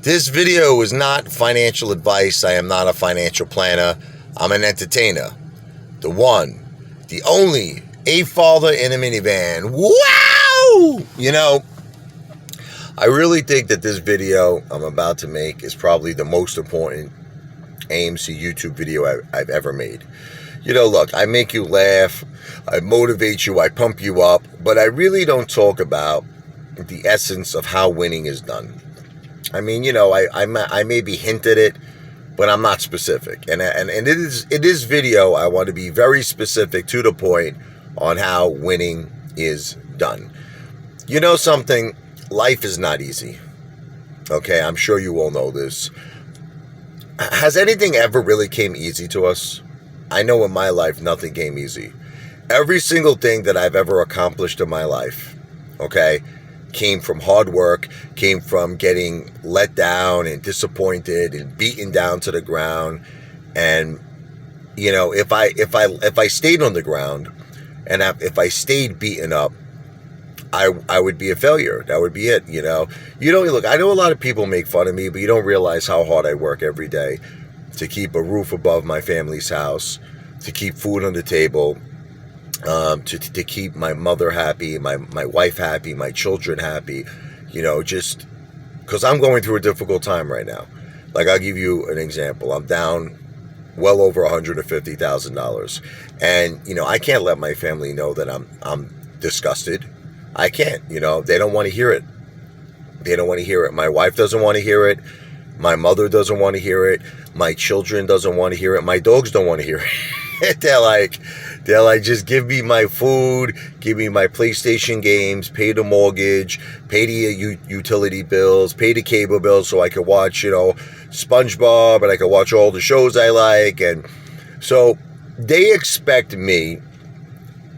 This video is not financial advice. I am not a financial planner. I'm an entertainer. The one, the only, Apefather in a minivan. Wow! You know, I really think that this video I'm about to make is probably the most important AMC YouTube video I've ever made. You know, look, I make you laugh, I motivate you, I pump you up, but I really don't talk about the essence of how winning is done. I mean, you know, I maybe hinted it, but I'm not specific. And in this video, I want to be very specific to the point on how winning is done. You know something? Life is not easy. Okay, I'm sure you all know this. Has anything ever really came easy to us? I know in my life, nothing came easy. Every single thing that I've ever accomplished in my life, okay, came from hard work, came from getting let down and disappointed and beaten down to the ground. And, you know, if I stayed on the ground and if I stayed beaten up, I would be a failure. That would be it, you know. You don't look, I know a lot of people make fun of me, but you don't realize how hard I work every day to keep a roof above my family's house, to keep food on the table, to keep my mother happy, my wife happy, my children happy, you know, just because I'm going through a difficult time right now. Like, I'll give you an example. I'm down well over $150,000. And, you know, I can't let my family know that I'm disgusted. I can't, you know, they don't want to hear it. They don't want to hear it. My wife doesn't want to hear it. My mother doesn't want to hear it. My children doesn't want to hear it. My dogs don't want to hear it. They're like, just give me my food, give me my PlayStation games, pay the mortgage, pay the utility bills, pay the cable bills so I can watch, you know, SpongeBob, and I can watch all the shows I like. And so they expect me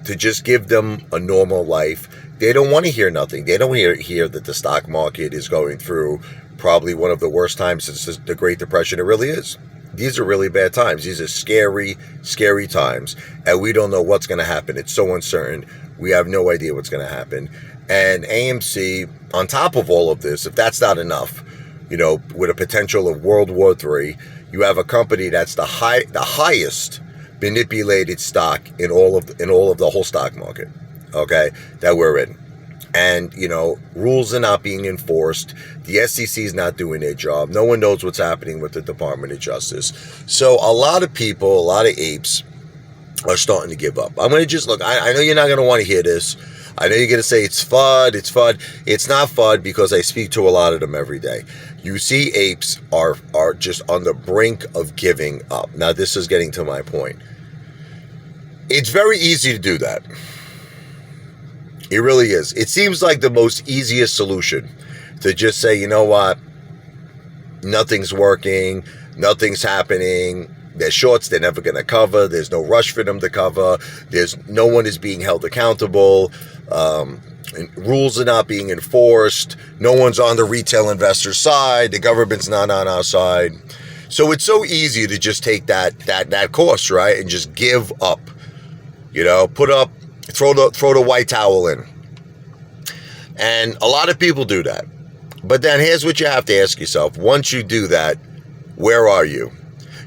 to just give them a normal life. They don't want to hear nothing. They don't hear that the stock market is going through probably one of the worst times since the Great Depression. It really is. These are really bad times. These are scary, scary times. And we don't know what's going to happen. It's so uncertain. We have no idea what's going to happen. And AMC, on top of all of this, if that's not enough, you know, with a potential of World War III, you have a company that's the highest manipulated stock in all of the whole stock market. Okay, that we're in. And, you know, rules are not being enforced. The SEC is not doing their job. No one knows what's happening with the Department of Justice. So a lot of people, a lot of apes are starting to give up. I'm going to just look, I know you're not going to want to hear this. I know you're going to say it's FUD, it's FUD. It's not FUD because I speak to a lot of them every day. You see apes are just on the brink of giving up. Now, this is getting to my point. It's very easy to do that. It really is. It seems like the most easiest solution to just say, you know what, nothing's working, nothing's happening, they're shorts they're never going to cover, there's no rush for them to cover, no one is being held accountable, and rules are not being enforced, no one's on the retail investor side, the government's not on our side. So it's so easy to just take that course, right, and just give up, you know, throw the white towel in. And a lot of people do that. But then here's what you have to ask yourself. Once you do that, where are you?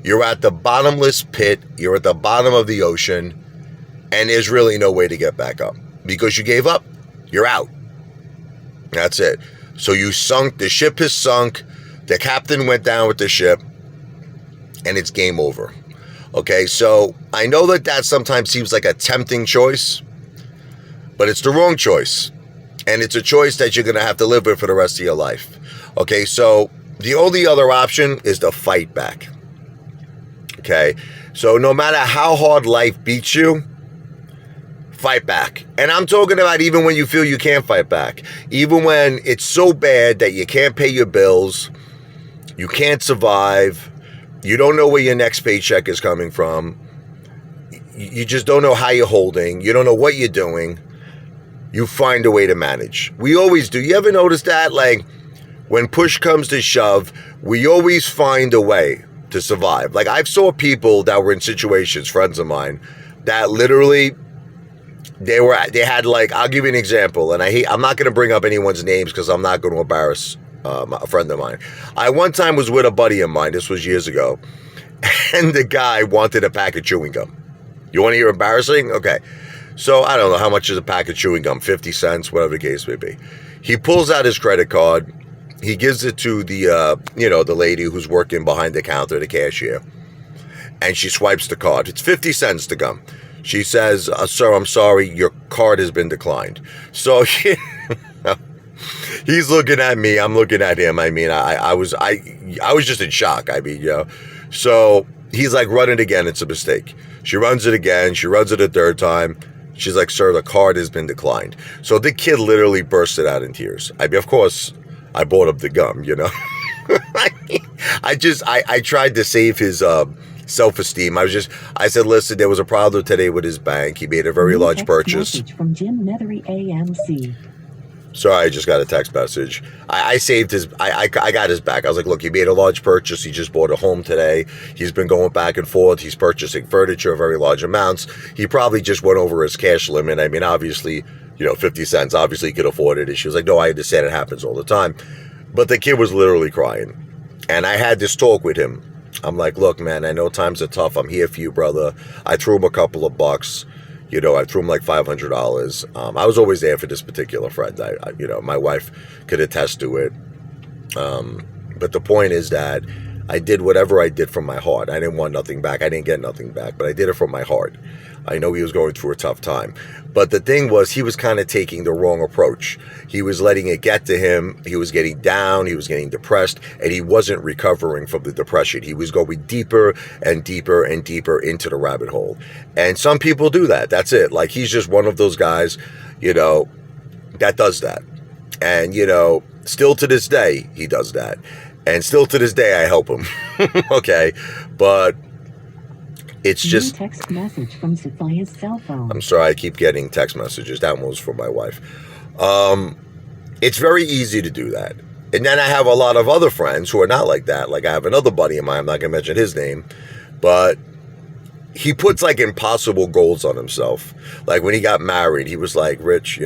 You're at the bottomless pit. You're at the bottom of the ocean. And there's really no way to get back up. Because you gave up. You're out. That's it. So you sunk. The ship has sunk. The captain went down with the ship. And it's game over. Okay, so I know that sometimes seems like a tempting choice, but it's the wrong choice. And it's a choice that you're going to have to live with for the rest of your life. Okay, so the only other option is to fight back. Okay, so no matter how hard life beats you, fight back. And I'm talking about even when you feel you can't fight back. Even when it's so bad that you can't pay your bills, you can't survive, you don't know where your next paycheck is coming from. You just don't know how you're holding. You don't know what you're doing. You find a way to manage. We always do. You ever notice that? Like, when push comes to shove, we always find a way to survive. Like, I've saw people that were in situations, friends of mine, that literally, they had like, I'll give you an example. And I'm not going to bring up anyone's names because I'm not going to embarrass a friend of mine. I one time was with a buddy of mine. This was years ago. And the guy wanted a pack of chewing gum. You want to hear embarrassing? Okay. So I don't know how much is a pack of chewing gum, 50 cents, whatever the case may be. He pulls out his credit card. He gives it to the, the lady who's working behind the counter, the cashier. And she swipes the card. It's 50 cents to gum. She says, sir, I'm sorry, your card has been declined. So he's looking at me. I'm looking at him. I mean, I was just in shock. I mean, So he's like, run it again. It's a mistake. She runs it again. She runs it a third time. She's like, sir, the card has been declined. So the kid literally bursted out in tears. I mean, of course, I bought up the gum, I tried to save his self-esteem. I said, listen, there was a problem today with his bank. He made a very large purchase. From Jim Nethery, AMC. Sorry, I just got a text message. I saved his, I got his back. I was like, look, he made a large purchase. He just bought a home today. He's been going back and forth. He's purchasing furniture, very large amounts. He probably just went over his cash limit. I mean, obviously, 50 cents, obviously he could afford it. And she was like, no, I understand, it happens all the time. But the kid was literally crying. And I had this talk with him. I'm like, look, man, I know times are tough. I'm here for you, brother. I threw him a couple of bucks. I threw him like $500. I was always there for this particular friend. My wife could attest to it. But the point is that I did whatever I did from my heart. I didn't want nothing back. I didn't get nothing back, but I did it from my heart. I know he was going through a tough time. But the thing was, he was kind of taking the wrong approach. He was letting it get to him. He was getting down. He was getting depressed, and he wasn't recovering from the depression. He was going deeper and deeper and deeper into the rabbit hole. And some people do that. That's it. Like, he's just one of those guys, that does that. And, still to this day, he does that. And still to this day, I help him. Okay. But it's just... New text message from Sophia's cell phone. I'm sorry, I keep getting text messages. That one was from my wife. It's very easy to do that. And then I have a lot of other friends who are not like that. Like, I have another buddy of mine, I'm not going to mention his name, but he puts like impossible goals on himself. Like, when he got married, he was like, Rich,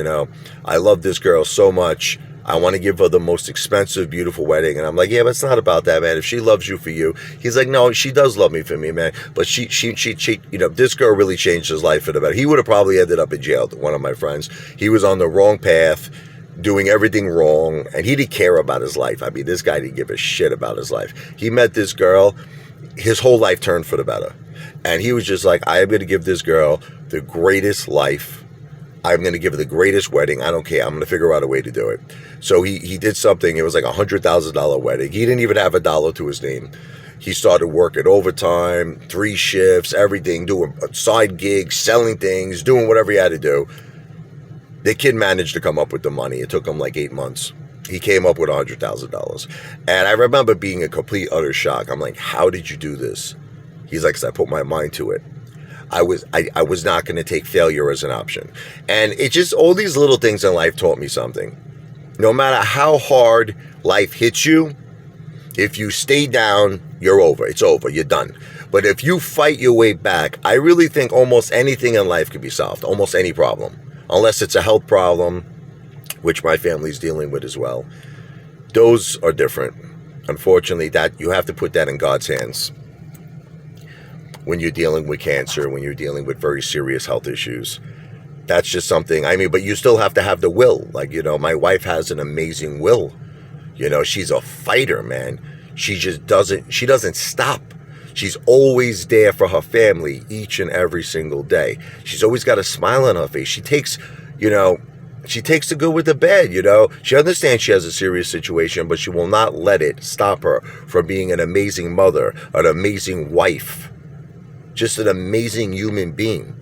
I love this girl so much. I want to give her the most expensive, beautiful wedding. And I'm like, yeah, but it's not about that, man. If she loves you for you. He's like, no, she does love me for me, man. But she this girl really changed his life for the better. He would have probably ended up in jail, one of my friends. He was on the wrong path, doing everything wrong, and he didn't care about his life. I mean, this guy didn't give a shit about his life. He met this girl, his whole life turned for the better. And he was just like, I am going to give this girl the greatest life. I'm going to give her the greatest wedding. I don't care. I'm going to figure out a way to do it. So he did something. It was like $100,000 wedding. He didn't even have a dollar to his name. He started working overtime, 3 shifts, everything, doing side gigs, selling things, doing whatever he had to do. The kid managed to come up with the money. It took him like 8 months. He came up with $100,000. And I remember being in complete, utter shock. I'm like, how did you do this? He's like, 'cause I put my mind to it. I was not going to take failure as an option. And it just, all these little things in life taught me something. No matter how hard life hits you, if you stay down, you're over. It's over. You're done. But if you fight your way back, I really think almost anything in life can be solved. Almost any problem. Unless it's a health problem, which my family's dealing with as well. Those are different. Unfortunately, that you have to put that in God's hands. When you're dealing with cancer, when you're dealing with very serious health issues. That's just something, but you still have to have the will. Like, my wife has an amazing will. She's a fighter, man. She doesn't stop. She's always there for her family each and every single day. She's always got a smile on her face. She takes the good with the bad, She understands she has a serious situation, but she will not let it stop her from being an amazing mother, an amazing wife. Just an amazing human being.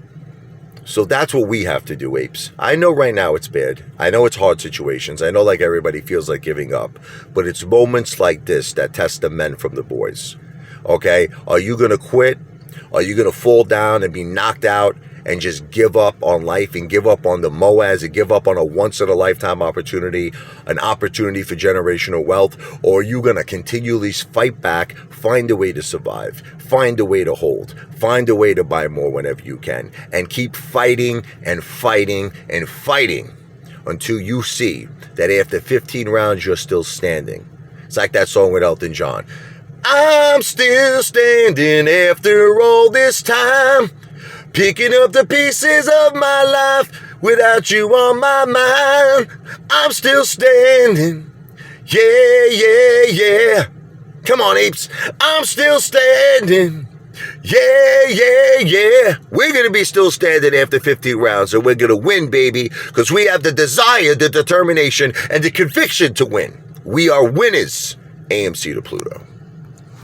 So that's what we have to do, apes. I know right now it's bad. I know it's hard situations. I know like everybody feels like giving up. But it's moments like this that test the men from the boys. Okay? Are you going to quit? Are you going to fall down and be knocked out and just give up on life and give up on the MOAS and give up on a once-in-a-lifetime opportunity, an opportunity for generational wealth? Or are you going to continually fight back, find a way to survive, find a way to hold, find a way to buy more whenever you can, and keep fighting and fighting and fighting until you see that after 15 rounds, you're still standing? It's like that song with Elton John. I'm still standing after all this time, picking up the pieces of my life without you on my mind. I'm still standing. Yeah, yeah, yeah. Come on, apes. I'm still standing. Yeah, yeah, yeah. We're going to be still standing after 15 rounds, and we're going to win, baby, because we have the desire, the determination, and the conviction to win. We are winners. AMC to Pluto.